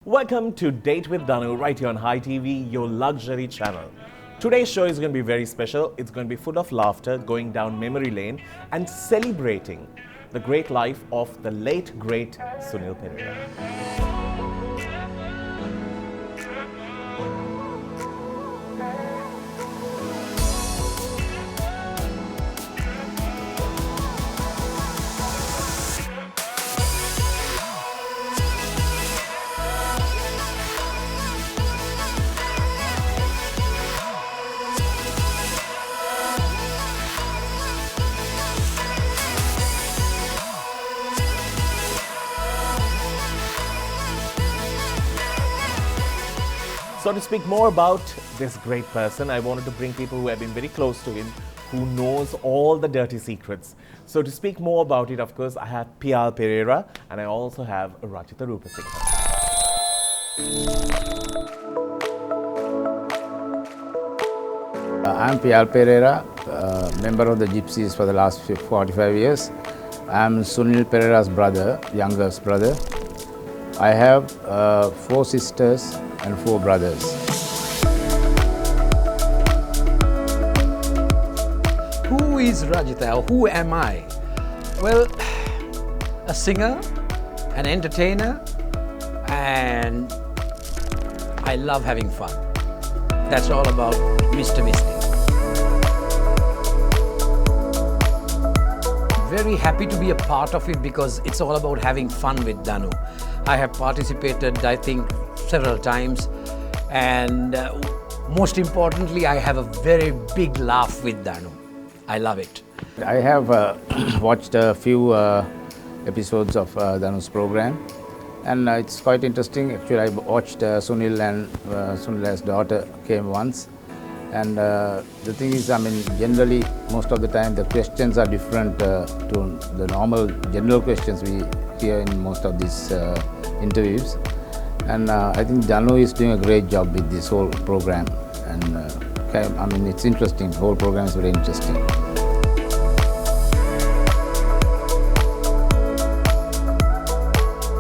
Welcome to Date with Danu right here on Hi TV, your luxury channel. Today's show is going to be very special. It's going to be full of laughter, going down memory lane and celebrating the great life of the late great Sunil Perera. So to speak more about this great person, I wanted to bring people who have been very close to him, who knows all the dirty secrets. So to speak more about it, of course, I have Piyal Perera and I also have Rajitha Rupesinghe. I'm Piyal Perera, member of the Gypsies for the last 45 years. I'm Sunil Perera's brother, youngest brother. I have 4 sisters and 4 brothers. Who is Rajitha, or who am I? Well, a singer, an entertainer, and I love having fun. That's all about Mr. Misty. Very happy to be a part of it because it's all about having fun with Danu. I have participated, I think, several times, and most importantly, I have a very big laugh with Danu. I love it. I have watched a few episodes of Danu's program, and it's quite interesting. Actually, I watched Sunil and Sunil's daughter came once, and the thing is, I mean, generally, most of the time, the questions are different to the normal general questions we hear in most of these interviews. And I think Danu is doing a great job with this whole program. And I mean, it's interesting. The whole program is very interesting.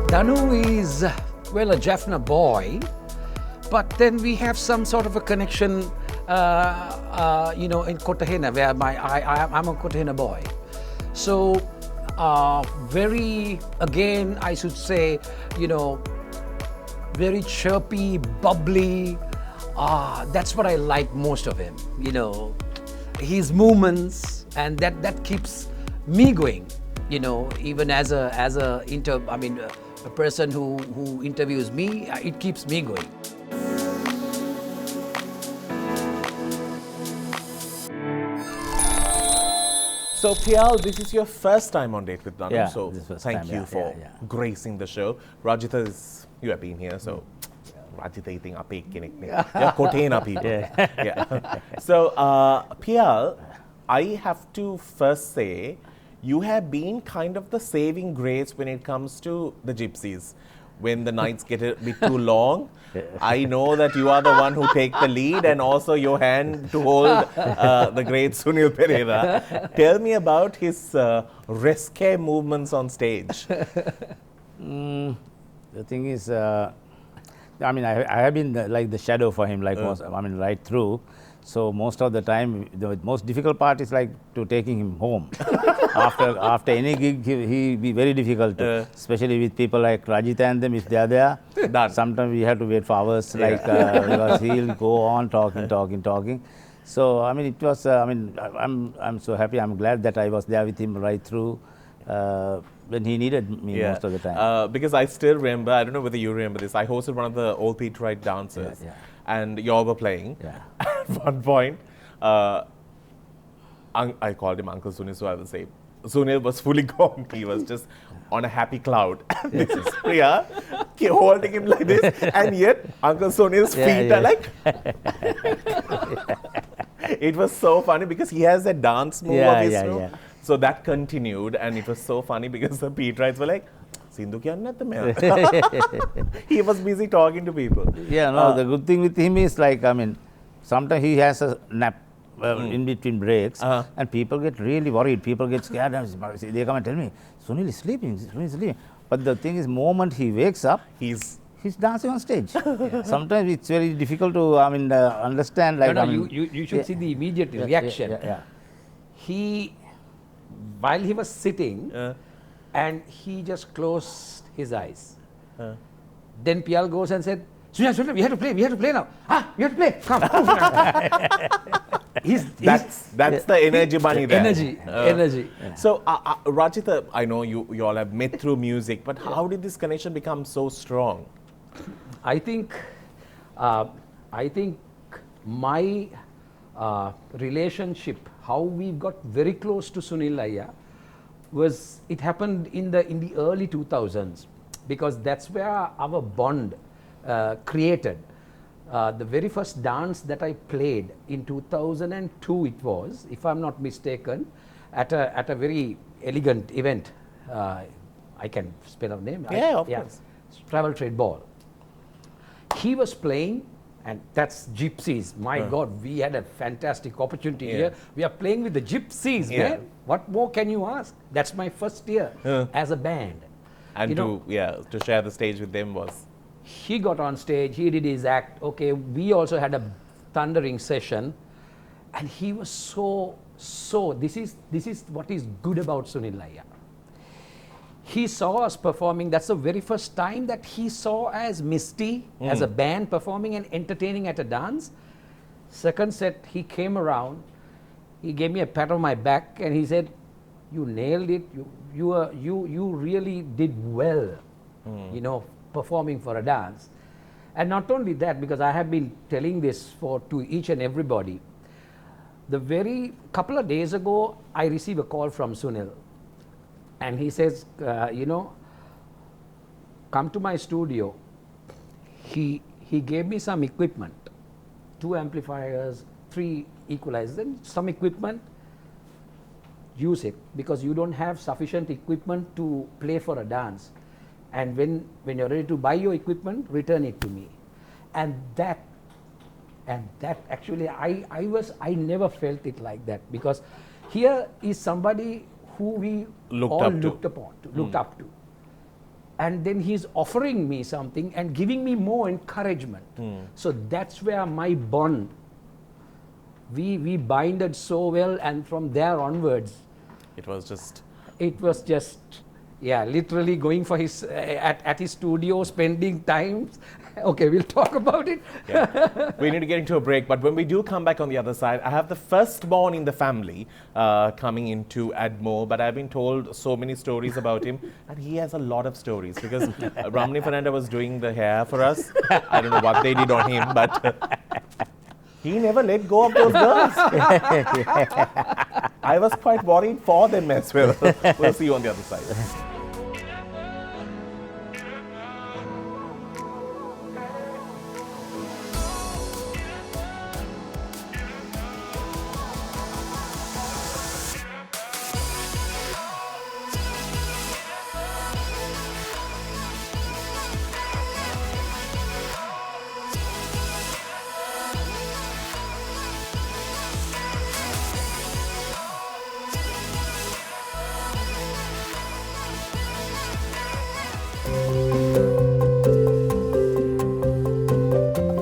Danu is, well, a Jaffna boy, but then we have some sort of a connection, you know, in Kotahena, where I'm a Kotahena boy. So, very, again, I should say, you know, very chirpy, bubbly. That's what I like most of him. You know, his movements, and that keeps me going. You know, even as a person who interviews me, it keeps me going. So Piyal, this is your first time on Date with Danu, Yeah, so this first thank time, you yeah, for yeah. gracing the show. Rajitha, you have been here, so Rajitha eating ape kenek ne. Yeah, Kotena people. Yeah. So Piyal, I have to first say, you have been kind of the saving grace when it comes to the Gypsies. When the nights get a bit too long, I know that you are the one who take the lead and also your hand to hold the great Sunil Perera. Tell me about his rescue movements on stage. The thing is, I mean, I have been like the shadow for him, like most, I mean, right through. So most of the time, the most difficult part is like to taking him home. after any gig, he be very difficult, especially with people like Rajitha and them. If they are there, sometimes we have to wait for hours, like because he'll go on talking. So I mean, it was. I mean, I'm so happy. I'm glad that I was there with him right through. When he needed me most of the time. Because I still remember, I don't know whether you remember this, I hosted one of the old Pete Wright dances and y'all were playing. At one point, I called him Uncle Sunil, so I will say, Sunil was fully gone. He was just on a happy cloud. And this is Priya holding him like this, and yet Uncle Sunil's feet are like... It was so funny because he has a dance move of his own. So that continued, and it was so funny because the Pete Wrights were like, Sindhu kya nahi main. He was busy talking to people. Yeah, no, the good thing with him is like, I mean, sometimes he has a nap in between breaks, and people get really worried. People get scared, and they come and tell me, Sunil is sleeping, Sunil is sleeping. But the thing is, moment he wakes up, he's he's dancing on stage. Sometimes it's very difficult to, understand. Like, You should see the immediate reaction. He, while he was sitting, and he just closed his eyes. Then Piyal goes and said, Sunil, we have to play now. We have to play, come. That's the energy money there. Energy. So, Rajitha, I know you all have met through music, but how did this connection become so strong? I think my relationship, how we got very close to Sunil Ayya, it happened in the early 2000s, because that's where our bond created. The very first dance that I played in 2002, it was, if I'm not mistaken, at a very elegant event. I can spell out name. Of course. Travel Trade Ball. He was playing, and that's Gypsies. My God, we had a fantastic opportunity here. We are playing with the Gypsies, man. What more can you ask? That's my first year as a band. And to share the stage with them was... He got on stage, he did his act. Okay, we also had a thundering session, and he was so. This is what is good about Sunil Ayya. He saw us performing. That's the very first time that he saw as Misty, as a band performing and entertaining at a dance. Second set, he came around, he gave me a pat on my back, and he said, "You nailed it. You really did well. Performing for a dance." And not only that, because I have been telling this to each and everybody. The very couple of days ago, I received a call from Sunil, and he says, come to my studio. He gave me some equipment, 2 amplifiers, 3 equalizers, and some equipment. Use it, because you don't have sufficient equipment to play for a dance. And when you're ready to buy your equipment, return it to me. And that actually, I never felt it like that, because here is somebody who we looked up to. And then he's offering me something and giving me more encouragement. So that's where my bond, we binded so well, and from there onwards, it was just literally going for his at his studio, spending time. Okay, we'll talk about it. We need to get into a break, but when we do come back on the other side, I have the firstborn in the family coming in to add more, but I've been told so many stories about him, and he has a lot of stories, because Ramani Fernanda was doing the hair for us. I don't know what they did on him, but he never let go of those girls. I was quite worried for them as well. We'll see you on the other side.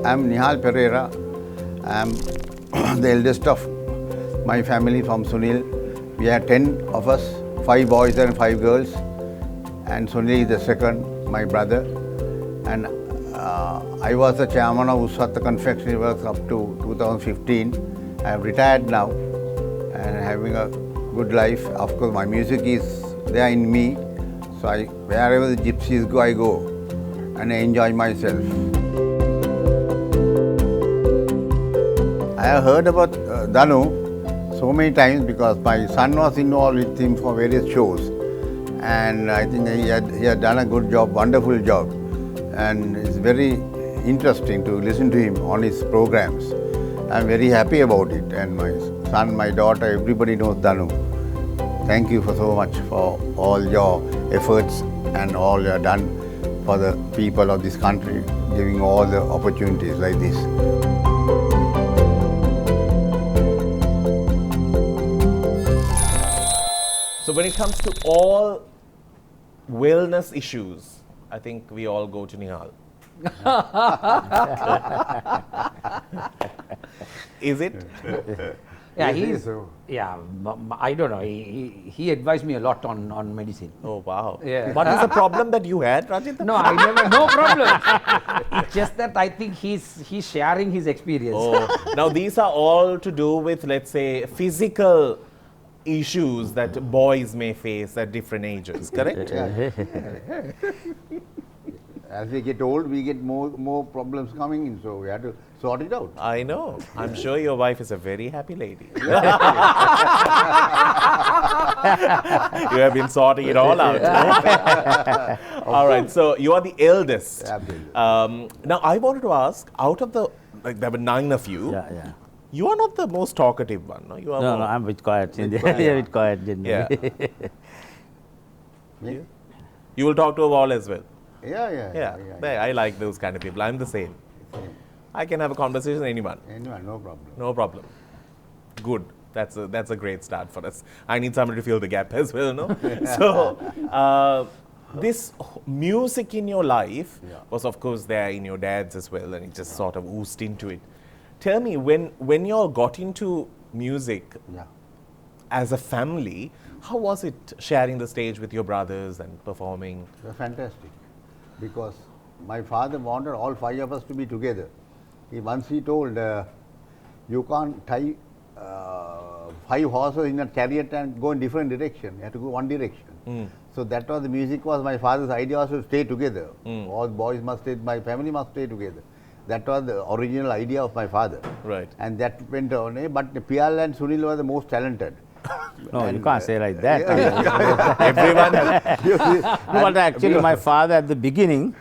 I'm Nihal Perera. I'm the eldest of my family from Sunil. We are 10 of us, 5 boys and 5 girls. And Sunil is the second, my brother. And I was the chairman of Uswata Confectionery Works up to 2015. I have retired now and having a good life. Of course, my music is there in me. So wherever the gypsies go, I go and I enjoy myself. I have heard about Danu so many times because my son was involved with him for various shows, and I think he had done a good job, wonderful job, and it's very interesting to listen to him on his programs. I'm very happy about it, and my son, my daughter, everybody knows Danu. Thank you for so much for all your efforts and all you have done for the people of this country, giving all the opportunities like this. So when it comes to all wellness issues, I think we all go to Nihal. Is it? Yeah, Yes, he's. so. Yeah, I don't know. He advised me a lot on medicine. Oh, wow. Yeah. What is the problem that you had, Rajitha? No, I never. No problem. It's just that I think he's sharing his experience. Oh, now these are all to do with, let's say, physical issues that boys may face at different ages, correct? As we get old, we get more problems coming in, so we have to sort it out. I know. I'm sure your wife is a very happy lady. You have been sorting it all out. All right, so you are the eldest. Absolutely. Now, I wanted to ask, out of the, like, there were 9 of you, Yeah. you are not the most talkative one, no? You are No, more, no, I'm a bit quiet. Bit Yeah, quiet. a bit quiet generally. Yeah. You will talk to a wall as well. Yeah. I like those kind of people. I'm the same. I can have a conversation with anyone. Anyone, no problem. No problem. Good. That's a great start for us. I need somebody to fill the gap as well, no? So, this music in your life was, of course, there in your dad's as well, and it just sort of oozed into it. Tell me, when you all got into music Yeah. as a family, how was it sharing the stage with your brothers and performing? It was fantastic because my father wanted all 5 of us to be together. Once he told, you can't tie 5 horses in a chariot and go in different direction. You have to go one direction. So that was the music was my father's idea was to stay together. All boys must stay, my family must stay together. That was the original idea of my father. Right. And that went on. But Piyal and Sunil were the most talented. No, you can't say like that. Everyone. No, but actually, my father at the beginning,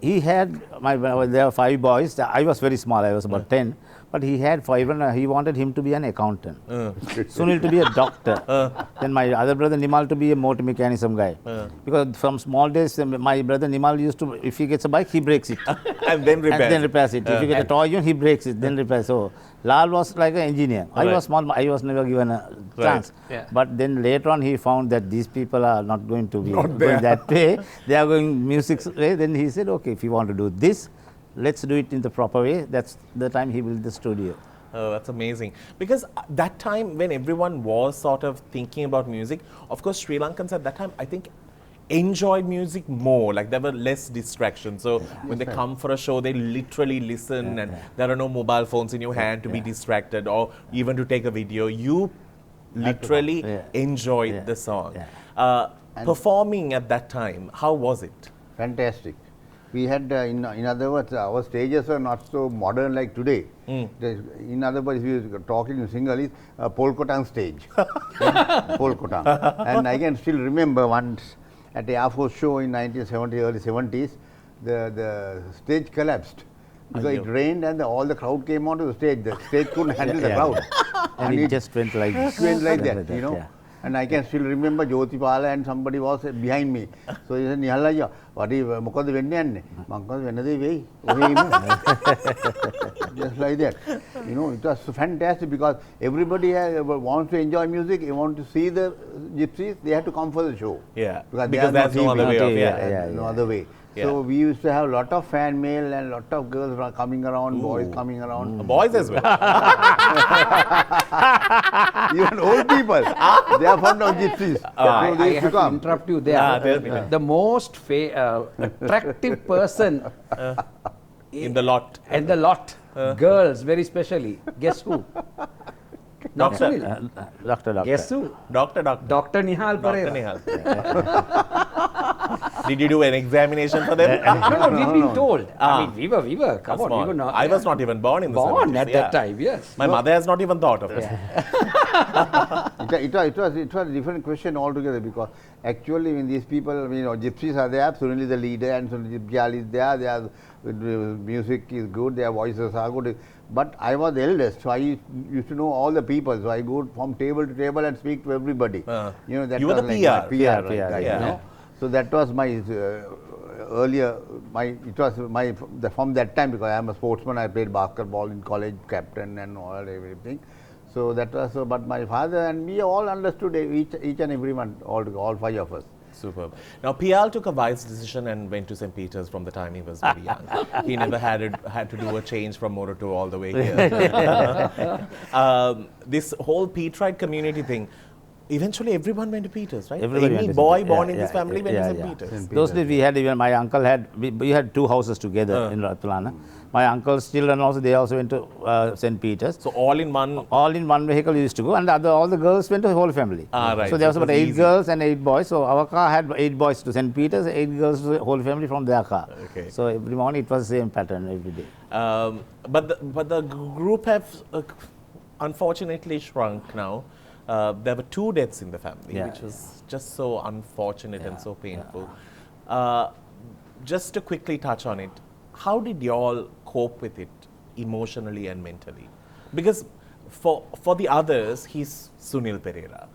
he had there were 5 boys. I was very small. I was about 10. But he had 5, and he wanted him to be an accountant. Sunil to be a doctor. Then my other brother Nihal to be a motor mechanism guy. Because from small days, my brother Nihal used to, if he gets a bike, he breaks it. And then repairs. And then repairs it. If you get a toy, he breaks it, then repairs. So Lal was like an engineer. I was small. I was never given a chance. Yeah. But then later on, he found that these people are not going to be going that way. They are going music's way. Then he said, okay, if you want to do this, let's do it in the proper way. That's the time he built the studio. Oh, that's amazing. Because that time when everyone was sort of thinking about music, of course, Sri Lankans at that time, I think, enjoyed music more. Like there were less distractions. So when they come for a show, they literally listen, and there are no mobile phones in your hand to be distracted or even to take a video. You literally enjoyed the song. Performing at that time, how was it? Fantastic. We had, in other words, our stages are not so modern like today. In other words, if you are talking in Single, it's a Polkotang stage. Polkotang. And I can still remember once at the Air Force show in 1970, early 70s, the stage collapsed. Because it rained and all the crowd came onto the stage. The stage couldn't handle the crowd. And it just went like this. Went like that, you know. And I can still remember Jyotipala and somebody was behind me. So he said, Nihal, what is Mokad Venyan? Mankad Venade just like that. You know, it was fantastic because everybody wants to enjoy music, they want to see the gypsies, they have to come for the show. Yeah. Because there's no other way of no other way. So we used to have a lot of fan mail and a lot of girls coming around, boys coming around. Boys as well. Even old people, they are fond of gypsies. So I they used to have to come. interrupt you there. Tell me. The most attractive person In the lot. in the lot, girls very specially. Guess who? Not Doctor. Sunil. Doctor. Guess who? Doctor. Dr. Nihal Dr. Perera. Nihal. Did you do an examination for them? No, we've been told. I mean, we were. Come on, Small. we were not. I was not even born in the born 70s, at that time. Yes. My mother has not even thought of it. It was a different question altogether because actually when these people, you know, gypsies are there, Sunil is the leader and Piyal is there, their music is good, their voices are good. But I was the eldest, so I used to know all the people, so I go from table to table and speak to everybody. You know, that You were was the like PR. my PR guy, yeah. you know. So that was my earlier, from that time because I am a sportsman, I played basketball in college, captain and all everything. So that was, but my father and me all understood each and every one, all 5 of us. Superb. Now, Piyal took a wise decision and went to St. Peter's from the time he was very young. He never had to do a change from Moroto all the way here. This whole Peterite community thing, eventually everyone went to Peters, right? Everybody Any went to boy St. born Yeah, in this yeah, family went yeah, to St. yeah. Peter's. Those days we had, even my uncle had, we had 2 houses together in Ratulana. My uncle's children also, they also went to St. Peter's. So all in one. All in one vehicle we used to go, and all the girls went to the whole family. Right. So there was it about 8 easy. girls and 8 boys. So our car had 8 boys to St. Peter's, 8 girls to the whole family from their car. Okay. So every morning it was the same pattern every day. But the group have unfortunately shrunk now. There were 2 deaths in the family, Yeah, which was just so unfortunate and so painful. Just to quickly touch on it, how did you all cope with it emotionally and mentally? Because for the others, he's Sunil Perera.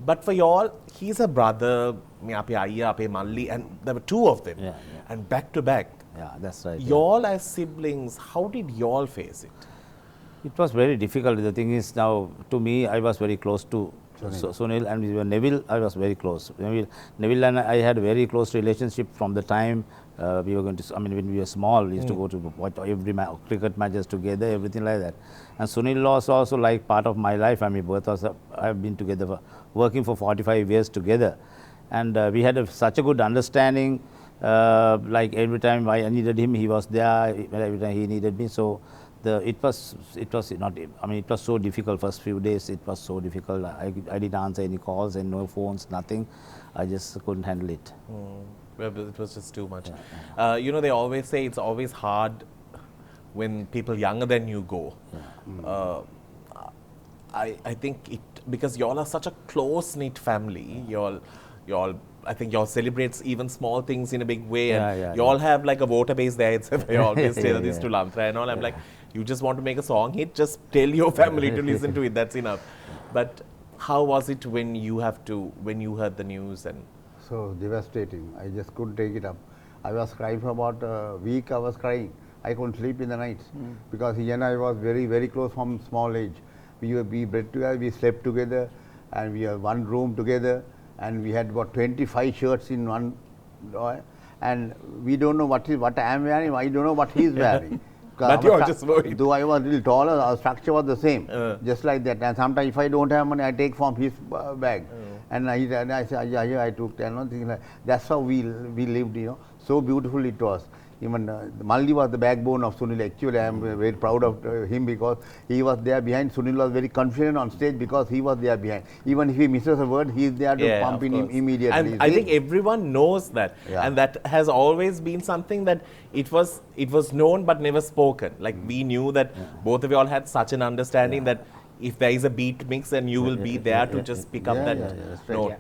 But for y'all, he's a brother, ape ayya, ape malli, and there were 2 of them. Yeah, And back to back. Yeah, that's right. yeah. Y'all as siblings, how did y'all face it? It was very difficult. The thing is, now to me, I was very close to Sunil, and with Neville, I was very close. Neville and I had a very close relationship from the time we were going to, when we were small, we used to go to watch every cricket matches together, everything like that. And Sunil was also like part of my life. Both of us have been together, working for 45 years together. And we had such a good understanding. Like every time I needed him, he was there. Every time he needed me, so it was not. It was so difficult. First few days, it was so difficult. I didn't answer any calls and no phones, nothing. I just couldn't handle it. Well, it was just too much. They always say it's always hard when people younger than you go. I think it, because y'all are such a close-knit family. Y'all I think y'all celebrates even small things in a big way, and y'all have like a voter base there itself. I always tell this to Lantra and all. I'm like, you just want to make a song hit, just tell your family to listen to it. That's enough. But how was it when you heard the news? And so devastating. I just couldn't take it up. I was crying for about a week. I was crying. I couldn't sleep in the nights because he and I was very, very close from small age. We bred together, we slept together, and we had one room together, and we had about 25 shirts in one, and we don't know what I am wearing. I don't know what he is wearing. But you are just worried. Though I was a little taller, our structure was the same, just like that. And sometimes if I don't have money, I take from his bag. And I said, I took 10, things like that's how we lived, So beautiful it was. Even Maldi was the backbone of Sunil. Actually, I am very proud of him because he was there behind. Sunil was very confident on stage because he was there behind. Even if he misses a word, he is there to pump in him immediately. And I think everyone knows that. And that has always been something that it was known but never spoken. Like we knew that both of you all had such an understanding that if there is a beat mix, then you will be there to just pick up that note.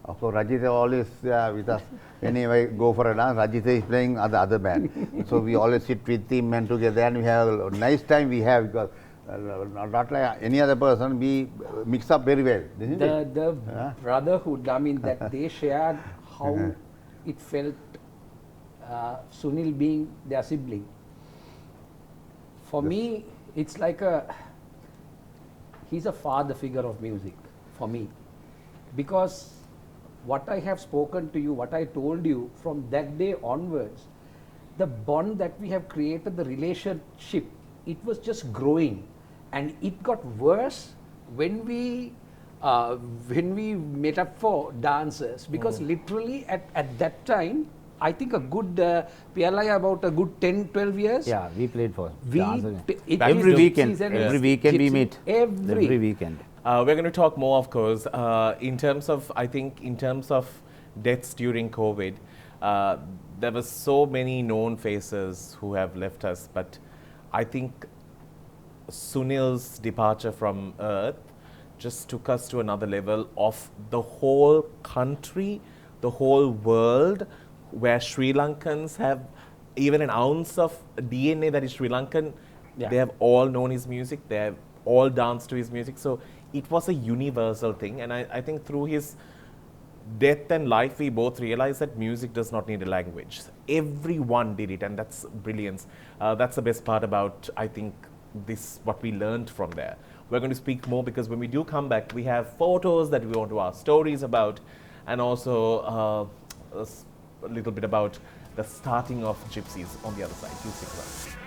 Of course, Rajitha always with us. Whenever I go for a dance, Rajitha is playing other band. So we always sit with him and together, and we have a nice time because not like any other person, we mix up very well. The brotherhood, that they shared how it felt, Sunil being their sibling. For me, it's like he's a father figure of music for me, because what I have spoken to you, what I told you, from that day onwards, the bond that we have created, the relationship, it was just growing, and it got worse when we met up for dances, because literally at that time, I think a good Piyal about a good 10-12 years. Yeah, we played for every weekend. Every weekend we meet. Every weekend. We're going to talk more, of course, in terms of deaths during COVID. There were so many known faces who have left us, but I think Sunil's departure from Earth just took us to another level of the whole country, the whole world, where Sri Lankans have even an ounce of DNA that is Sri Lankan. They have all known his music. They have all danced to his music. So it was a universal thing. And I think through his death and life, we both realized that music does not need a language. Everyone did it, and that's brilliance. That's the best part about, I think, what we learned from there. We're going to speak more because when we do come back, we have photos that we want to ask stories about. and also a little bit about the starting of Gypsies on the other side. Please stick around.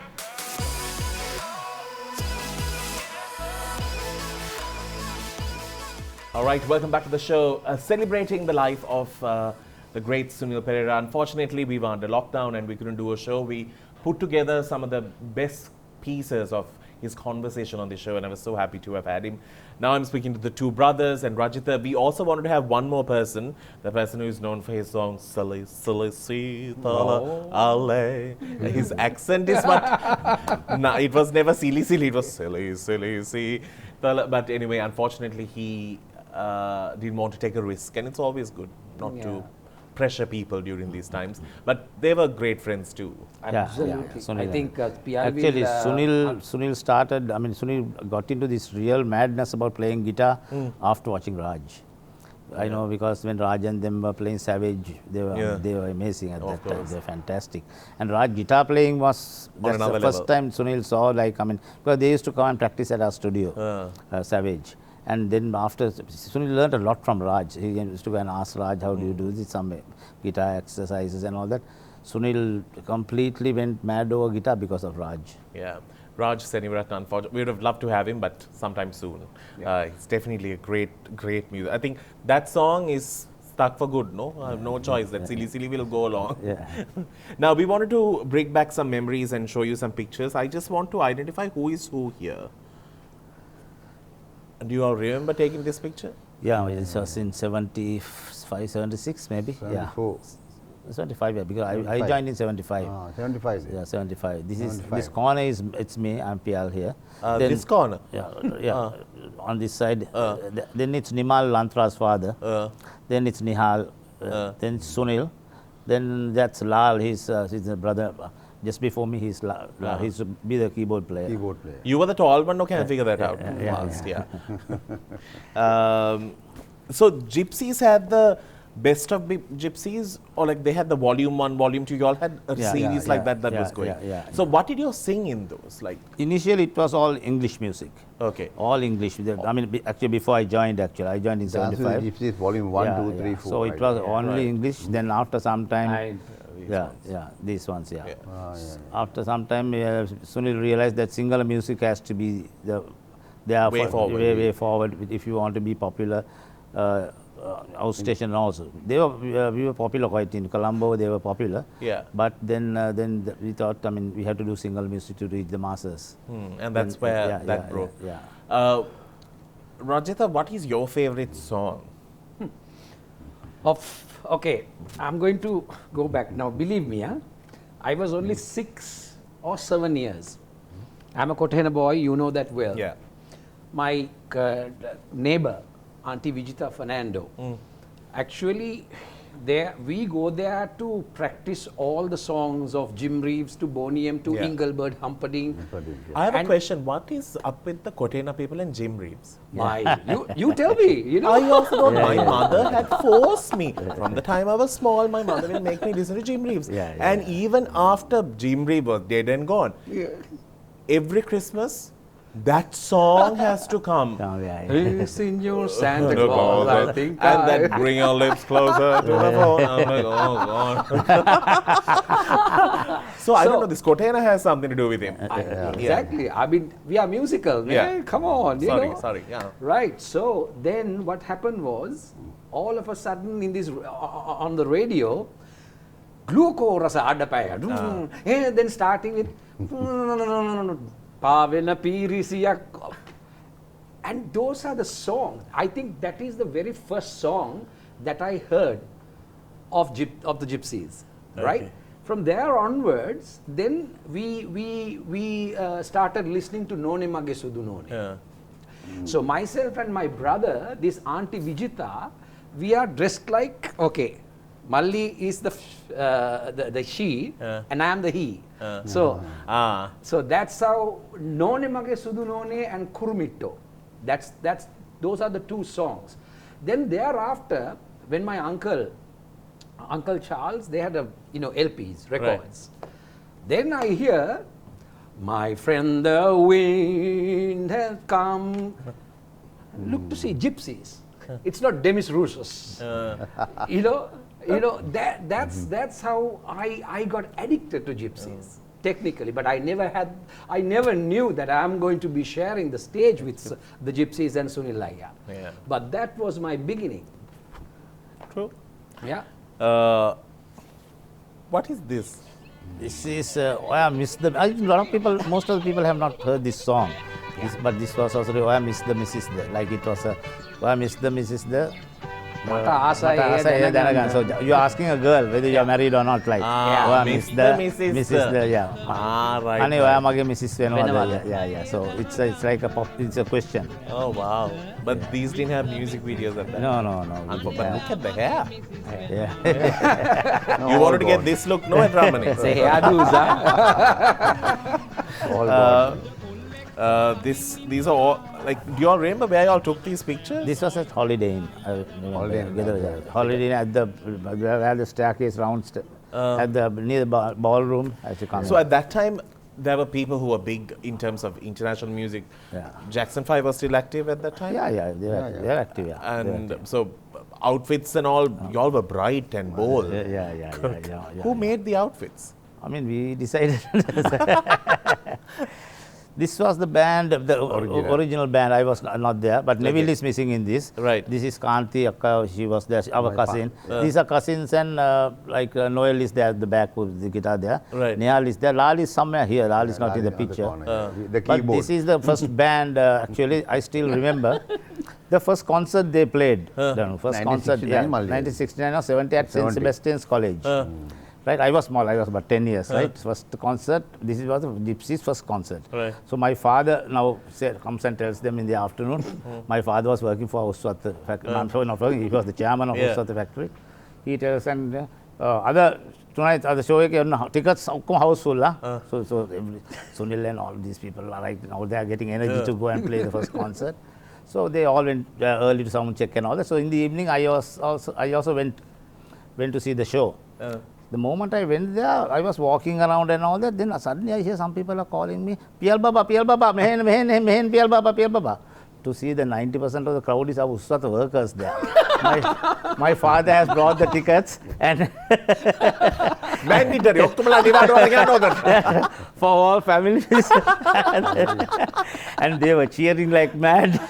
All right, welcome back to the show. Celebrating the life of the great Sunil Perera. Unfortunately, we were under lockdown and we couldn't do a show. We put together some of the best pieces of his conversation on the show, and I was so happy to have had him. Now I'm speaking to the two brothers and Rajitha. We also wanted to have one more person, the person who is known for his song Silly, Silly, Sitala, Ale. His accent is what? No, it was never silly, silly, it was silly, silly, Sitala. But anyway, unfortunately, he didn't want to take a risk, and it's always good not to pressure people during these times. But they were great friends too. Absolutely. Sunil, I think Piyal actually, will, Sunil started, I mean, Sunil got into this real madness about playing guitar after watching Raj. I know, because when Raj and them were playing Savage, they were amazing at that time. They were fantastic. And Raj guitar playing was, that's the first time Sunil saw, like, I mean, because they used to come and practice at our studio, Savage. And then after, Sunil learned a lot from Raj. He used to go and ask Raj, how do you do this, some guitar exercises and all that. Sunil completely went mad over guitar because of Raj. Yeah. Raj Senivaratna, unfortunately, we would have loved to have him, but sometime soon. It's definitely a great music. I think that song is stuck for good, no? I have no choice. That Silly Silly will go along. Now, we wanted to bring back some memories and show you some pictures. I just want to identify who is who here. Do you all remember taking this picture? Yeah, it was in 75, 76 maybe. 74. Yeah. 75, yeah, because I joined in 75. 75. Yeah, 75. This 75. is this corner is it's me. I'm Piyal here. This corner? Yeah. On this side. Then it's Nihal, Lantra's father. Then it's Nihal. Then it's Sunil. Then that's Lal. He's the brother. Just before me, he's to be the keyboard player. You were the tall one, no? Can I figure that out? So Gypsies had the best of Gypsies, or like they had the volume 1, volume 2, you all had a series like that was going. So what did you sing in those? Like initially it was all English music. Okay. All English. I mean, actually before I joined in 75. Gypsies volume 1, 2, 3, 4. So it was only English. Then after some time, these ones, After some time, Sunil realized that single music has to be the way forward if you want to be popular. Our station also. We were popular quite in Colombo. They were popular. But then we thought, I mean, we had to do single music to reach the masses. And that's where that broke. Rajitha, what is your favorite song? Okay, I'm going to go back. Now, believe me, I was only 6 or 7 years. I'm a Kotena boy, you know that well. My neighbor, Auntie Vijita Fernando, actually, we go there to practice all the songs of Jim Reeves to Boney M to Engelbert Humperdinck. I have a question. What is up with the Kotena people and Jim Reeves? You tell me. You know. I also don't. My mother had forced me. From the time I was small, my mother will make me listen to Jim Reeves. And even after Jim Reeves was dead and gone, every Christmas, that song has to come. Hey, Senor Santa Claus, I think. And then bring your lips closer to the phone. I'm like, oh God. So I don't know, this Kotena has something to do with him. Exactly. I mean, we are musical, man. Come on. Sorry. Right. So then what happened was, all of a sudden in this, on the radio, Gluko Rasa Adapaya. And then starting with, Pavena Pirisiya. And those are the songs. I think that is the very first song that I heard of the Gypsies, right? From there onwards, then we started listening to None Mage Sudu None. So myself and my brother, this Auntie Vijita, we are dressed like, Malli is the she, and I am the he. So that's how None Mage Sudu None and Kurumitto. Those are the two songs. Then thereafter, when my Uncle Charles, they had LPs, records. Then I hear, my friend the wind has come. Look to see Gypsies. It's not Demis Roussos. That's how I got addicted to gypsies. Technically, but I never knew that I'm going to be sharing the stage with the gypsies and Sunil Laya. Yeah. But that was my beginning. True. Yeah. What is this? This is, I miss the, I think a lot of people, most of the people have not heard this song. But this was also, I miss the Mrs. The, like it was a, I miss the Mrs. The. Mata asa Mata Danagan. So you're asking a girl whether you're married or not, like. Miss the Mrs. The, yeah. Right. Anyway, I'm again Mrs. Venwada. Yeah. So it's like a pop, it's a question. Oh, wow. But these didn't have music videos at that No. But look at the hair. Yeah. You wanted to get this look, no, at Ramani? Say hairdos, These are all, like, do you all remember where you all took these pictures? This was at Holiday Inn. Holiday Inn at the where the staircase round at the near the ballroom as you come. So at that time, there were people who were big in terms of international music. Yeah. Jackson 5 was still active at that time? Yeah, they're active. Yeah. And so outfits and all, y'all were bright and bold. Yeah. Who made the outfits? I mean, we decided. This was the band, the original band. I was not there, but Neville is missing in this. Right. This is Kanti Akka, she was there, our cousin. These are cousins, and Noel is there at the back with the guitar there. Right. Nihal is there. Lal is somewhere here. Lal is not in the picture. The But keyboard. this is the first band, actually, I still remember. The first concert they played, Danu, first concert, 1969 or 70 at St. Sebastian's College. Right, I was small, I was about 10 years, right? First concert, this was the Gypsies' first concert. Right. So my father now comes and tells them in the afternoon. My father was working for Houseworth factory. I'm sorry, not working, he was the chairman of Houseworth factory. He tells, and tonight the show tickets houseful. So Sunil and all these people are like, now they are getting energy to go and play the first concert. So they all went early to sound check and all that. So in the evening, I also went to see the show. The moment I went there, I was walking around and all that. Then suddenly I hear some people are calling me, Piyal Baba, mehen, Piyal Baba. To see the 90% of the crowd is our Uswat workers there. My father has brought the tickets and Mandatory. for all families. And they were cheering like mad.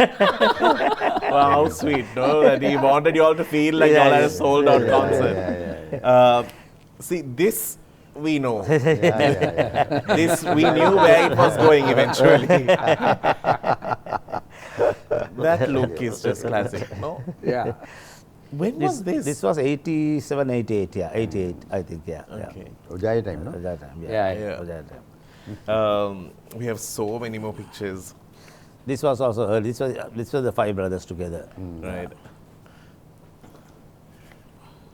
Wow, how sweet, no? That he wanted you all to feel like y'all had a sold out concert. See, this we know. This we knew where it was going eventually. That look is just classic, no? Yeah. When was this? This was 87, 88, 88, I think, Okay. Ujjayi time, no? That time, Yeah. that time. We have so many more pictures. This was also early. This was the five brothers together. Right.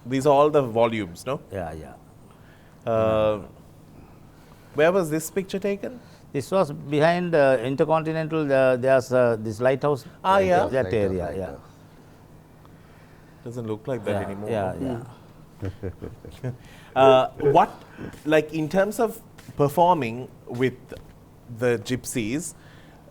These are all the volumes, no? Yeah. Where was this picture taken? This was behind Intercontinental. There's this lighthouse. Yeah. That Lighthouse, area. lighthouse. Doesn't look like that anymore. Yeah. What, like in terms of performing with the Gypsies,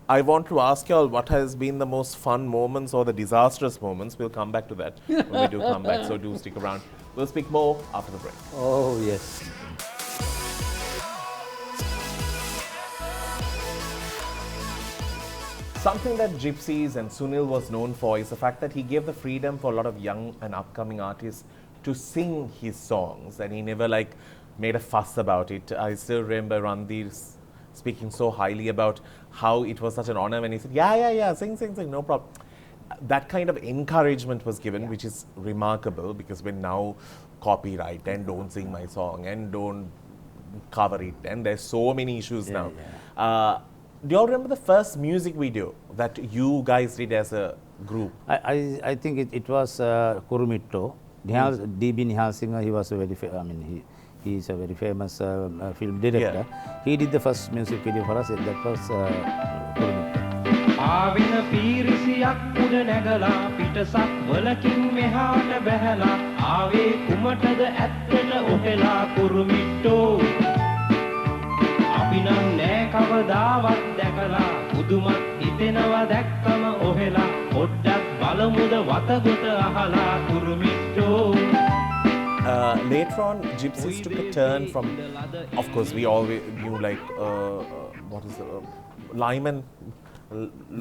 I want to ask you all what has been the most fun moments or the disastrous moments. We'll come back to that when we do come back, so do stick around. We'll speak more after the break. Oh, yes. Something that Gypsies and Sunil was known for is the fact that he gave the freedom for a lot of young and upcoming artists to sing his songs, and he never like made a fuss about it. I still remember Randir speaking so highly about how it was such an honor when he said, yeah, sing, no problem. That kind of encouragement was given, which is remarkable, because when now copyright and don't sing my song and don't cover it, and there's so many issues now. Do you all remember the first music video that you guys did as a group? I think it was Kurumitto. D.B. Nihal Singer, he was a very, he is a very famous film director. He did the first music video for us. That was Kurumitto. ආවින පීරිසියක් උඩ නැගලා පිටසක් වලකින් මෙහාට බැහැලා ආවේ කුමටද ඇත්තට ඔහෙලා කුරුමිට්ටෝ අපි නම් නෑ කවදාවත් දැකලා බුදුමත් හිතෙනවා දැක්කම ඔහෙලා පොඩ්ඩක් පළමුද වතගොත අහලා කුරුමිට්ටෝ Later on, gypsies took a turn from, of course, we always knew like, what is Lyman,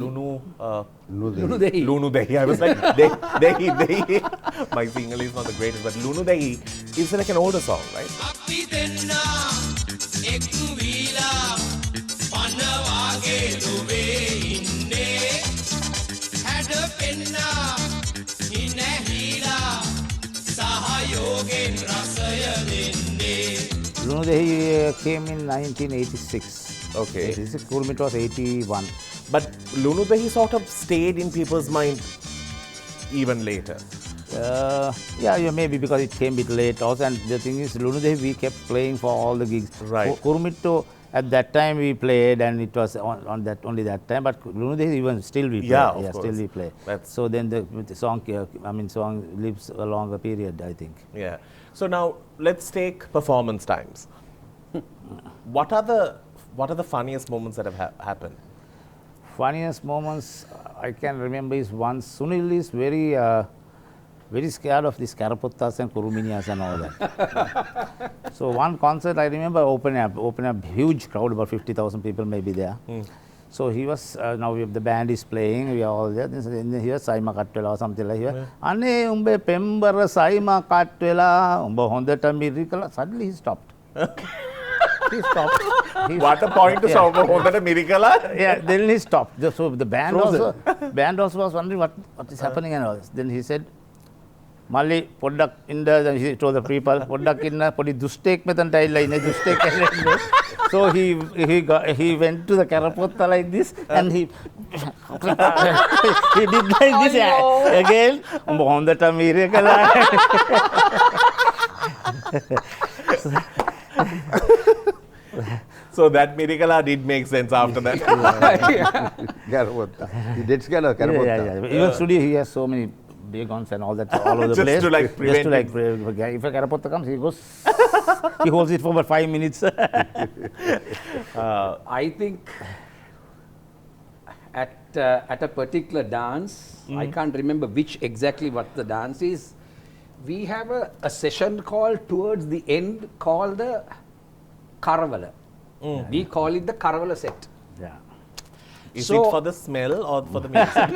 Lunu, Lunu Dehi. Lunu Dehi. I was like, Dehi. My Sinhala is not the greatest, but Lunu Dehi is like an older song, right? අපි දෙන්නා එක් වීලා පනවාගේ ලොවේ ඉන්නේ හැඩ පෙන්නා හිනැහිලා සහයෝගෙන් රසය දෙන්නේ Lunu Dehi came in 1986. Okay. 86, Kurumit was 81. But Lunu Dehi sort of stayed in people's mind even later. Yeah, maybe because it came a bit late also. And the thing is, Lunu Dehi we kept playing for all the gigs. Right. Kurumitto, at that time we played, and it was on that only that time. But Lunu Dehi even still we play. Yeah, of course. Still we play. That's- So then the song, song lives a longer period, I think. Yeah. So now let's take performance times. What are the funniest moments that have happened? Funniest moments I can remember is once Sunil is very scared of these Karaputtas and Kuruminias and all that. So one concert I remember open up huge crowd, about 50,000 people may be there. So he was, now the band is playing, we are all there. Then here Saima Katwela or something like that. Ane umbe pembara Saima Katwela, umba hondata miracle. Suddenly he stopped. He stopped. What a point to Yeah. solve that a miracle. Yeah, then he stopped. So the band Frozen. also was wondering what is happening and all this. Then he said, Mali poddak inda, then he told the people, poddak inna podi dustek metan tailla inne dustek. So he went to the Karaputta like this and he did like this again. Hondata miracle. So that miracle did make sense after that. Karaputta. He did scare of Karaputta. Yeah. Even studio he has so many big guns and all that all over the Just place. to, like, Just to prevent like if a Karaputta comes, he goes, he holds it for about 5 minutes. I think at a particular dance, I can't remember which exactly what the dance is. We have a session called towards the end called the Karavala. We call it the Karavala set. Yeah. Is So- it for the smell or for the music?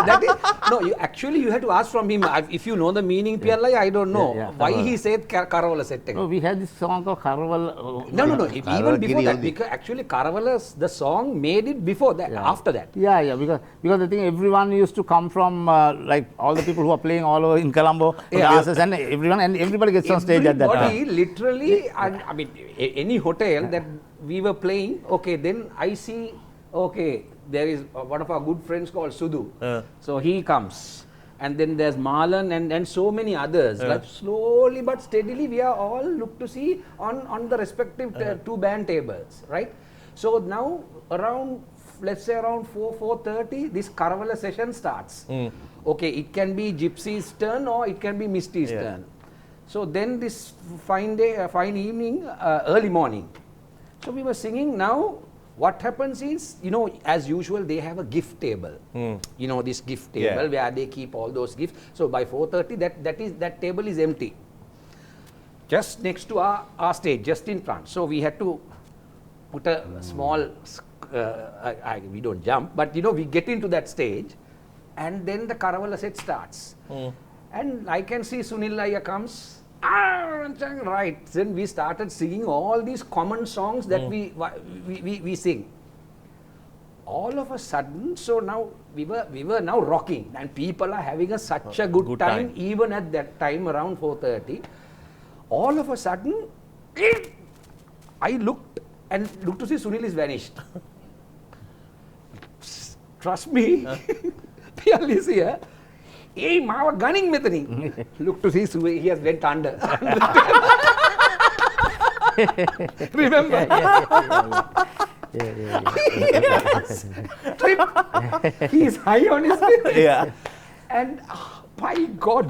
That is, no, you have to ask from him. If you know the meaning, Piyal, I don't know Yeah, why Karavala. he said Karavala set. No, we had this song called Karaval. No. Even before that, because actually Karavala, the song made it before that, after that. Yeah, because the thing, everyone used to come from like all the people who are playing all over in Colombo, Yeah. and everybody gets on stage at that time. Everybody literally, I mean, any hotel that we were playing, okay, then I see, okay, there is one of our good friends called Sudu. So he comes. And then there's Malan and so many others. Like slowly but steadily, we are all look to see on the respective two band tables, right? So now around, let's say around 4:30, this Karavala session starts. Okay, it can be Gypsy's turn or it can be Misty's turn. So then this fine day, fine evening, early morning. So we were singing. Now what happens is, as usual, they have a gift table. This gift table where they keep all those gifts. So by 4:30, that table is empty. Just next to our stage, just in front. So we had to put a small, we don't jump, but we get into that stage, and then the Karavala set starts. And I can see Sunil Laya comes. Right. Then we started singing all these common songs that we sing. All of a sudden, so now we were now rocking, and people are having such a good time, even at that time around 4:30. All of a sudden, I looked to see Sunil is vanished. Trust me, Piyal is here. Hey, Mava gunning metani. Look to see he has went under. Remember? He is high on his feet. Yeah. And by God,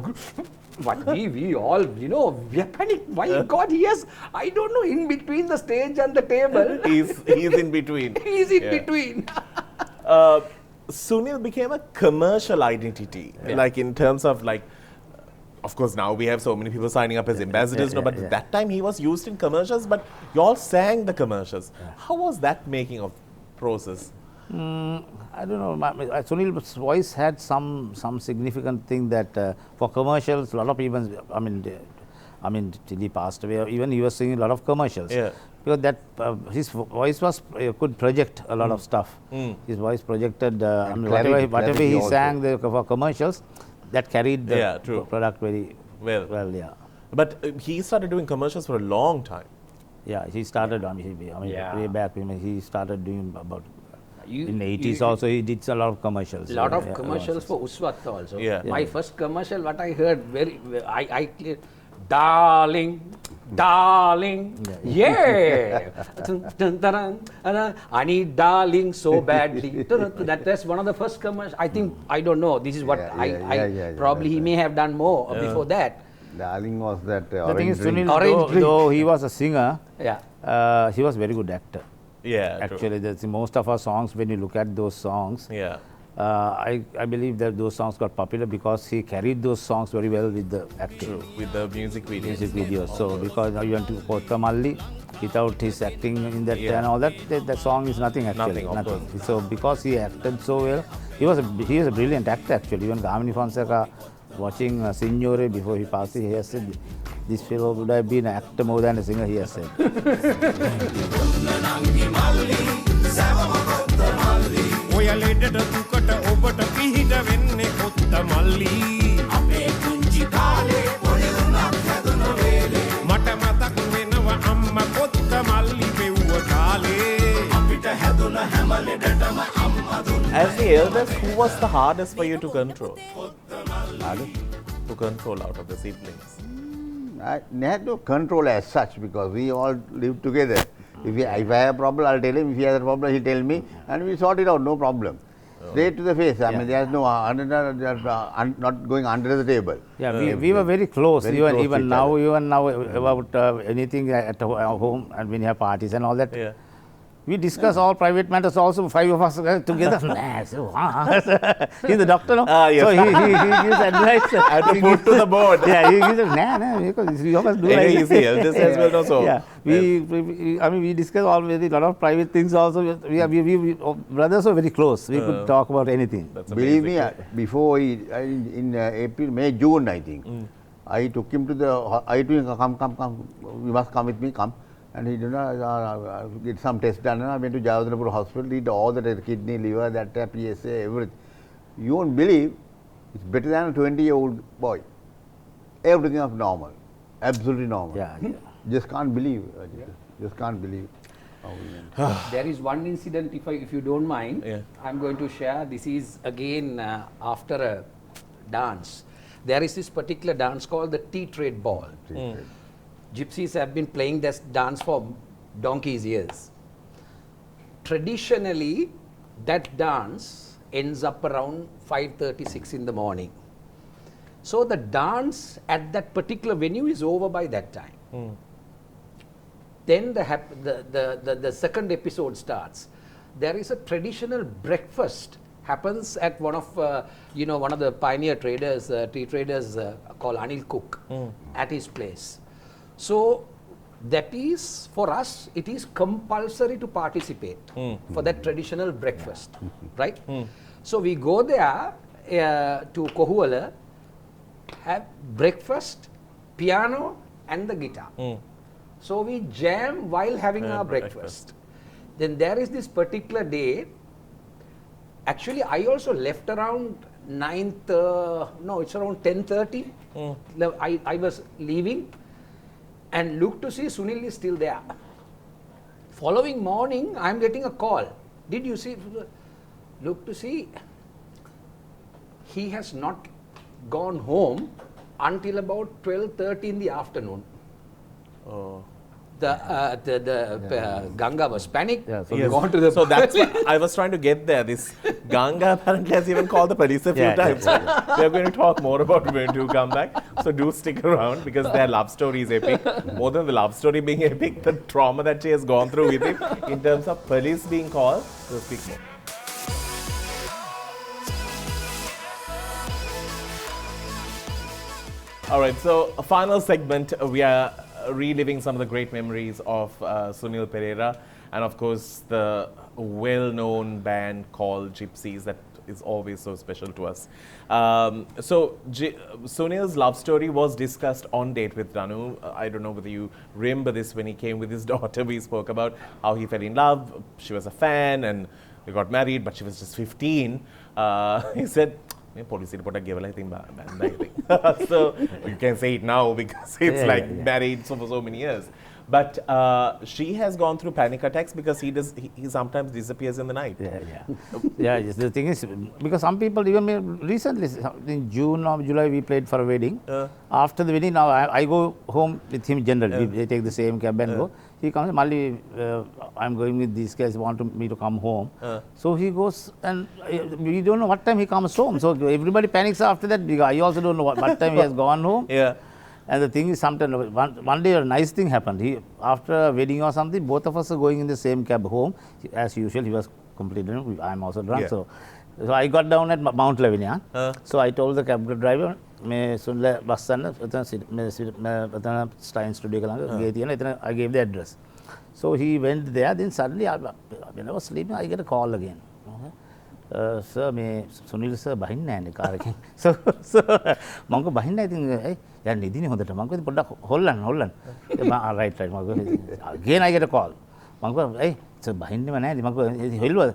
what we all, we are panicked. My God, he has, I don't know, in between the stage and the table. He's in between. He's in between. Sunil became a commercial identity, like in terms of like, of course now we have so many people signing up as ambassadors, but at that time he was used in commercials, but you all sang the commercials. How was that making of process? I don't know. Sunil's voice had some significant thing that for commercials, a lot of people. I mean, till he passed away, even he was singing a lot of commercials. Yeah. Because that his voice was could project a lot of stuff. His voice projected. Whatever he sang for commercials, that carried the product very well. Yeah. But he started doing commercials for a long time. Yeah, he started. Way back. He started doing about. In the 80s also, he did a lot of commercials. A lot of commercials for Uswat also. Yeah. My first commercial, what I heard, I darling, yeah. I need darling so badly. That's one of the first commercials. I think, I don't know, this is what probably he may have done more before that. Darling was that The thing is, drink. Sunil, though he was a singer, Yeah. he was a very good actor. Yeah, Actually, most of our songs, when you look at those songs, I believe that those songs got popular because he carried those songs very well with the acting. True, with the music videos. So, because you went to Kottamalli, without his acting in that and all that, the song is nothing actually. Nothing. So, because he acted so well, he is a brilliant actor actually. Even Gamini Fonseca, watching Signore before he passed, he has said, this fellow would have been an actor more than a singer, he has said. ඔය ලෙඩට දුකට ඔබට පිහිට වෙන්නේ කොත්තමල්ලි අපේ කුංචි කාලේ පොඩි උණක් හැදුන වේලේ මට මතක් වෙනවා අම්මා කොත්තමල්ලි පෙව්ව කාලේ අපිට හැදුන හැම ලෙඩටම අම්මා දුන්න. As the eldest, who was the hardest for you to control? To control out of the siblings. I had no control as such because we all lived together. If I have a problem, I'll tell him. If he has a problem, he'll tell me, and we sort it out. No problem. Straight to the face. I mean, there's no not going under the table. Yeah, we were very close. Very even close to each now, other. About anything at home and when you have parties and all that. Yeah. We discuss all private matters also, 5 of us together. He's the doctor, no? Yes. So he gives advice. I had to put to the board. Yeah, he gives because you always do like Anyway, he's the eldest as well also. Yeah, we discuss already a lot of private things also. We brothers were very close. We could talk about anything. That's Believe me, amazing. before in April, May, June, I think, I took him to the. I told him, come, you must come with me, come. And he did get some tests done. I went to Jayawardenapur Hospital, did all the kidney, liver, that PSA, everything. You won't believe, it's better than a 20-year-old boy. Everything is normal, absolutely normal. Yeah. Just can't believe. Just can't believe. There is one incident, if you don't mind, Yeah. I'm going to share. This is again after a dance. There is this particular dance called the tea trade ball. Gypsies have been playing this dance for donkey's years. Traditionally, that dance ends up around 5:36 in the morning. So the dance at that particular venue is over by that time. Then the second episode starts. There is a traditional breakfast happens at one of the pioneer traders, tea traders called Anil Cook, at his place. So that is, for us, it is compulsory to participate for that traditional breakfast, right? So we go there to Kohuala, have breakfast, piano and the guitar. So we jam while having our breakfast. Then there is this particular day, actually I also left around 10:30. I was leaving and looked to see Sunil is still there. Following morning, I am getting a call. Did you see? Look to see, he has not gone home until about 12:30 in the afternoon. Oh. The Ganga was panicked. Yeah, so Yes. Gone to the So that's what I was trying to get there. This Ganga apparently has even called the police a few times. We are going to talk more about when to come back. So do stick around because their love story is epic. More than the love story being epic, the trauma that she has gone through with him in terms of police being called. We'll speak more. All right, so a final segment, we are reliving some of the great memories of Sunil Perera and of course the well-known band called Gypsies that is always so special to us. Sunil's love story was discussed on Date with Danu. I don't know whether you remember this when he came with his daughter. We spoke about how he fell in love. She was a fan and they got married, but she was just 15. He said, police report I think so you can say it now because it's married for so many years. But she has gone through panic attacks because he sometimes disappears in the night. Yes, the thing is, because some people, even recently, in June or July, we played for a wedding. After the wedding, now I go home with him generally. We take the same cab and go. He comes, Mali, I'm going with these guys, me to come home. So he goes, and we don't know what time he comes home. So everybody panics after that. I also don't know what time he has gone home. And the thing is, sometimes one day a nice thing happened. After a wedding or something, both of us are going in the same cab home. As usual, he was completely drunk. I'm also drunk. So I got down at Mount Lavinia. So I told the cab driver, I Sunil bus Stein studio. I gave the address. So he went there. Then suddenly, when I was sleeping, I get a call again. Sir, Sunil sir behind the car. So Mongo behind I think Nidini Honda Mongo put up Holland. Right. Again I get a call. Mongo, hey, so behind him and Mongo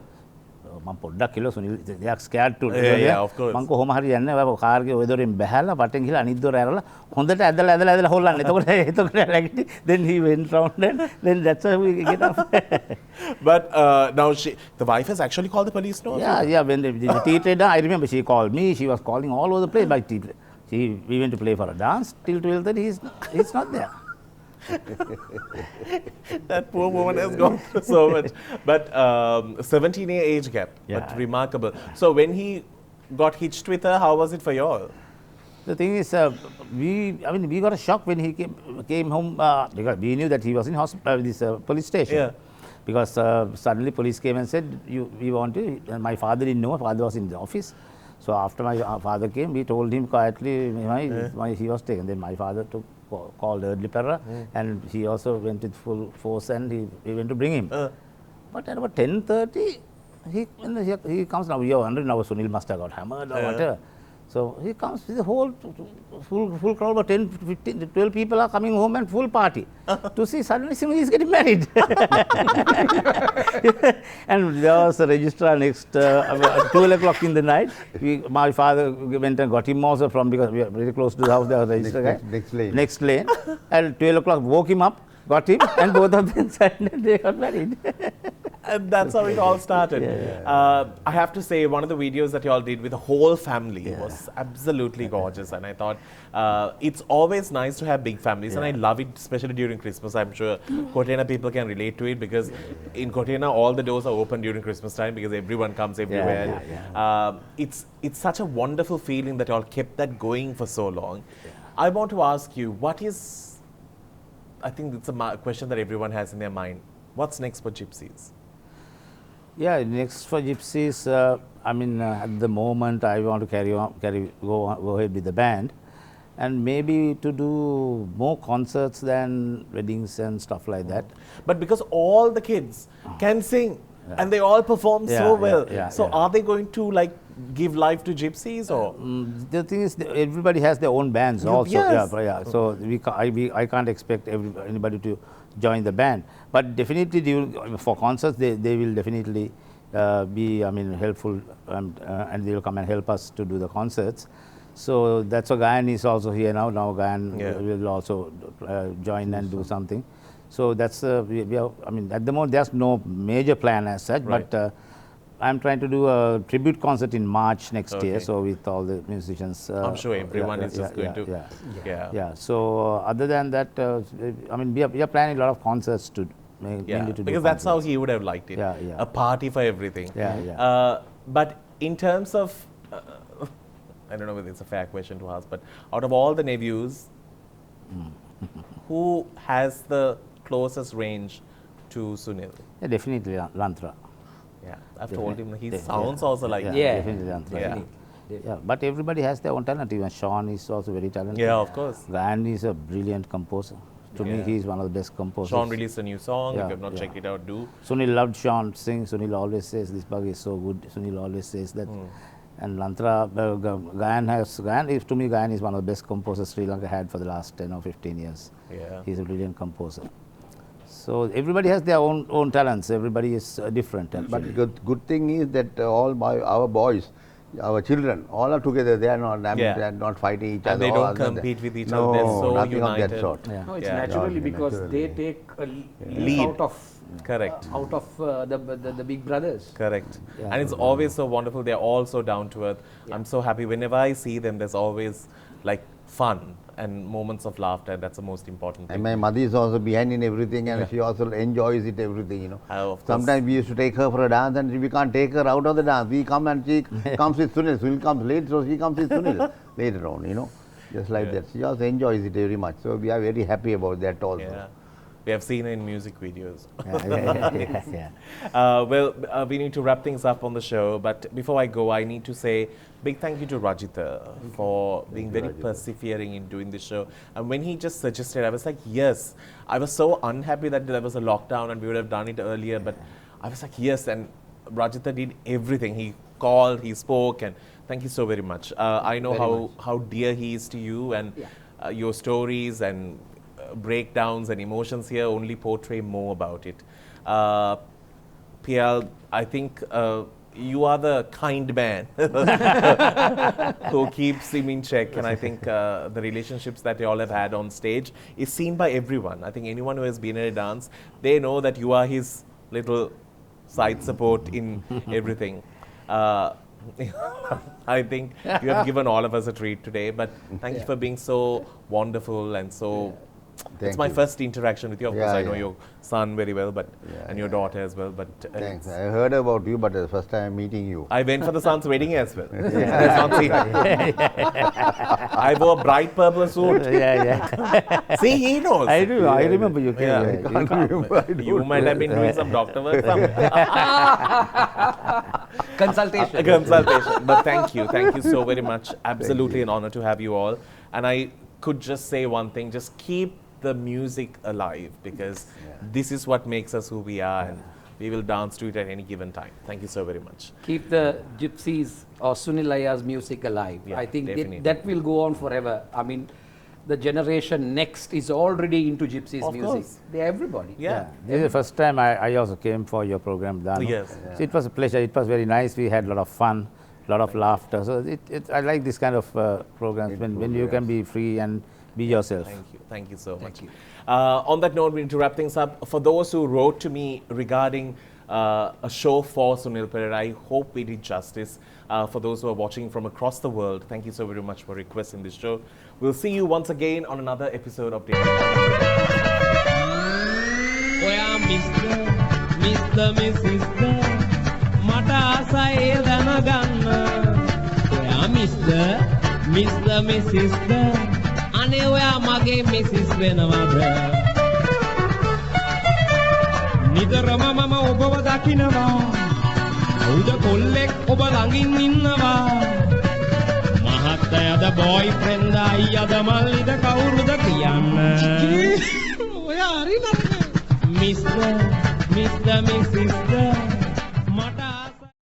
Mampoda kilo Sunil, they are scared to of course. Mongo Homari and never car whether in Behala, Pating Hill and Idorella, Honda at the Holland. Then he went round and then that's how we get up. But now the wife has actually called the police, no? When the tea trader, I remember she called me. She was calling all over the place by tea. We went to play for a dance till 12:30. He's not there. That poor woman has gone through so much. But 17-year age gap, but remarkable. So when he got hitched with her, how was it for you all? The thing is, we got a shock when he came home because we knew that he was in hospital, this police station. Because suddenly police came and said, we want to, and my father didn't know, my father was in the office. So after my father came, we told him quietly he was taken. Then my father called Perera and he also went with full force and we went to bring him. But at about 10:30, he comes now. We are wondering now Sunil must have got hammered or whatever. So he comes with the whole full crowd, about 10, 15, 12 people are coming home and full party to see suddenly Sunil is getting married. And there was a registrar next 12 o'clock in the night. My father went and got him also because we are very close to the house. There was a registrar guy. Next lane. And 12 o'clock woke him up, got him, and both of them sat and they got married. And that's how it all started. I have to say, one of the videos that you all did with the whole family was absolutely gorgeous. And I thought it's always nice to have big families. And I love it, especially during Christmas. I'm sure Kotena people can relate to it because in Kotena, all the doors are open during Christmas time because everyone comes everywhere. It's such a wonderful feeling that you all kept that going for so long. I want to ask you, I think it's a question that everyone has in their mind. What's next for Gypsies? Next for Gypsies, at the moment I want to go ahead with the band and maybe to do more concerts than weddings and stuff like that. But because all the kids can sing and they all perform so well. So are they going to give life to Gypsies or? The thing is, everybody has their own bands also. So I can't expect anybody to join the band. But definitely for concerts, they will definitely be helpful and they will come and help us to do the concerts. So that's why Gayan is also here now. Now Gayan will also join and do something. So that's at the moment there's no major plan as such, but I'm trying to do a tribute concert in March next year. So with all the musicians, I'm sure everyone is just going to. So other than that, we are planning a lot of concerts to. Because that's how he would have liked it. A party for everything. But in terms of, I don't know whether it's a fair question to ask, but out of all the nephews, who has the closest range to Sunil? Definitely Lantra. I've told him he sounds also like that. Definitely Lantra. Yeah, but everybody has their own talent. Even Sean is also very talented. Yeah, of course. Gayan is a brilliant composer. To me, Yeah. he is one of the best composers. Sean released a new song. If Yeah, you have not yeah. checked it out, do. Sunil loved Sean sing. Sunil always says this bug is so good. Sunil always says that. And Lantra, Gayan is, to me, Gayan is one of the best composers Sri Lanka had for the last 10 or 15 years. Yeah. He's a brilliant composer. So everybody has their own talents. Everybody is different. Actually. But good thing is that our boys, our children, all are together. They are not, Yeah. they are not fighting each other. And they or don't other than compete that. with each No, other. They're so nothing united. of that sort. Yeah. No, it's Yeah. naturally Yeah, because naturally. they take a Lead. Correct. out of the big brothers. Correct. Yeah. And it's always so wonderful. They're all so down to earth. I'm so happy. Whenever I see them, there's always like fun and moments of laughter. That's the most important thing. And my mother is also behind in everything, and she also enjoys it, everything, you know. Of course. Sometimes we used to take her for a dance, and we can't take her out of the dance. We come and she comes with Sunil. Sunil comes late, so she comes with Sunil later on, you know. Just like that. She also enjoys it very much. So we are very happy about that also. Yeah. We have seen it in music videos. Yeah. Well, we need to wrap things up on the show, but before I go, I need to say big thank you to Rajitha for being very persevering in doing this show. And when he just suggested, I was like, yes. I was so unhappy that there was a lockdown and we would have done it earlier, but I was like, yes. And Rajitha did everything. He called, he spoke, and thank you so very much. I know how dear he is to you, and your stories and breakdowns and emotions here only portray more about it. Piyal, I think you are the kind man who keeps him in check, and I think the relationships that you all have had on stage is seen by everyone. I think anyone who has been in a dance, they know that you are his little side support in everything. I think you have given all of us a treat today, but thank you for being so wonderful and so... It's my first interaction with you. Of course, I know your son very well, but and your daughter as well. But Thanks. I heard about you, but the first time meeting you. I went for the son's wedding as well. Let's not see. I wore a bright purple suit. Yeah. See, he knows. I do. I remember you came. Yeah. You might have been doing some doctor work somewhere. Consultation. Consultation. But thank you so very much. Absolutely an honor to have you all. And I could just say one thing: just keep the music alive, because this is what makes us who we are, and we will dance to it at any given time. Thank you so very much. Keep the Gypsies or Sunil Aya's music alive. Yeah, I think definitely. that will go on forever. I mean, the generation next is already into Gypsies Of music. course. They're everybody. Yeah. This is the first time I also came for your program, Danu. Yes. So it was a pleasure. It was very nice. We had a lot of fun, a lot of laughter. So I like this kind of programs when you can be free and be yourself. Thank you so much. On that note, we need to wrap things up. For those who wrote to me regarding a show for Sunil Perera, I hope we did justice. For those who are watching from across the world, thank you so very much for requesting this show. We'll see you once again on another episode of Dialog ඔයා mister මිසිස්ටර් මට ආසයි දැනගන්න ඔයා mister මිසිස්ටර් අනේ ඔයා මගේ Mrs වෙනවද නිතරම මම ඔබව දකිනවා කවුද කොල්ලෙක් ඔබ ළඟින් ඉන්නවා මහත්තයාද බොයිෆ්‍රෙන්ඩ් අයියාද මල්ලිද කවුරුද කියන්න ඔයා හරි නරකයි මිස්ටර් මිසිස්ටර්